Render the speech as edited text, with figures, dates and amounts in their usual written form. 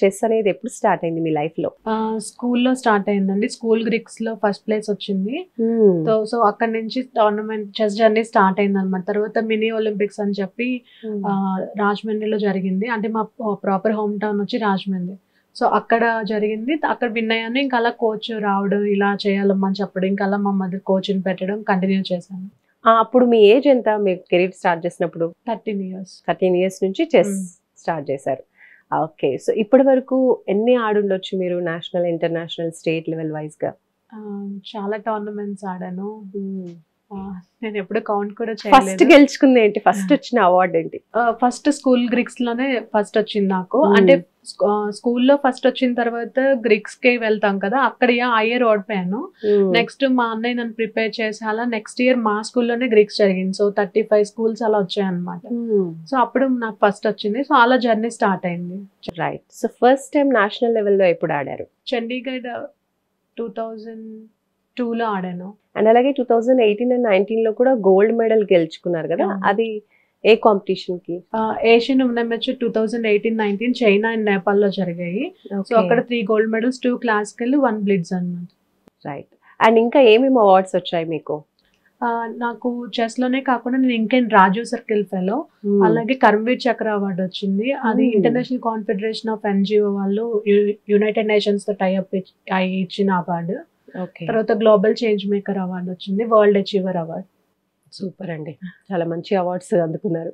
Chess అనేది ఎప్పుడు start అయింది మీ లైఫ్ లో? స్కూల్లో స్టార్ట్ అయిందండి. స్కూల్ గ్రిక్స్ లో ఫస్ట్ ప్లేస్ వచ్చింది. సో అక్కడ నుంచి టోర్నమెంట్ చెస్ జర్నీ స్టార్ట్ అయింది అనమాట. తర్వాత మినీ ఒలింపిక్స్ అని చెప్పి రాజమండ్రిలో జరిగింది. అంటే మా ప్రాపర్ హోమ్ టౌన్ వచ్చి రాజమండ్రి. సో అక్కడ జరిగింది. అక్కడ విన్ అయ్యాను. ఇంకా అలా కోచ్ రావడం, ఇలా చేయాలమ్మా అని చెప్పడం, ఇంకా అలా మా మదర్ కోచ్ని పెట్టడం కంటిన్యూ చేశాను. అప్పుడు మీ ఏజ్ ఎంత మీ కెరీర్ స్టార్ట్ చేసినప్పుడు? 13 years. 13 years నుంచి చెస్ స్టార్ట్ చేశారు. ఓకే, సో ఇప్పటి వరకు ఎన్ని ఆడుండొచ్చు మీరు national, international, state level wise గా? చాలా టోర్నమెంట్స్ ఆడాను. నేను ఎప్పుడు కౌంట్ కూడా ఫస్ట్ చేయలేదు. గెలుచుకుంది ఏంటి? ఫస్ట్ వచ్చిన అవార్డు ఏంటి? ఫస్ట్ స్కూల్ గ్రిక్స్ లోనే ఫస్ట్ వచ్చింది నాకు. అంటే స్కూల్లో ఫస్ట్ వచ్చిన తర్వాత గ్రిక్స్ కి వెళ్తాం కదా, అక్కడ ఆ ఇయర్ ఓడిపోయాను. నెక్స్ట్ మా అన్నయ్య నన్ను ప్రిపేర్ చేసి అలా నెక్స్ట్ ఇయర్ మా స్కూల్లోనే గ్రిక్స్ జరిగింది. సో 35 schools అలా వచ్చాయన్నమాట. సో అప్పుడు నాకు ఫస్ట్ వచ్చింది. సో అలా జర్నీ స్టార్ట్ అయింది. Right. So first time national లెవెల్లో ఎప్పుడు ఆడారు? చండీగఢ్ 2002లో ఆడాను. అండ్ అలాగే 2018 and 19 లో కూడా గోల్డ్ మెడల్ గెలుచుకున్నారు కదా, అది ఏ కాంపిటీషన్ కి? Asian women match 2018-19 China and Nepal లో జరిగాయి. సో అక్కడ 3 gold medals, 2 క్లాసికల్, 1 బ్లిట్స్ అన్నమాట. రైట్. అండ్ ఇంకా ఏమేమి అవార్డ్స్ వచ్చాయి మీకు? నాకు చెస్ లోనే కాకుండా నేను ఇంకేం రాజీవ్ సర్కిల్ ఫెలో, అలాగే కర్మవీర్ చక్ర అవార్డు వచ్చింది. అది ఇంటర్నేషనల్ కాన్ఫెడరేషన్ ఆఫ్ ఎన్జిఓ వాళ్ళు యునైటెడ్ నేషన్స్ తో టైఅప్ అయి ఇచ్చిన అవార్డు. తర్వాత గ్లోబల్ చేంజ్ మేకర్ అవార్డు వచ్చింది, వరల్డ్ అచీవర్ అవార్డు. సూపర్ అండి, చాలా మంచి అవార్డ్స్ అందుకున్నారు.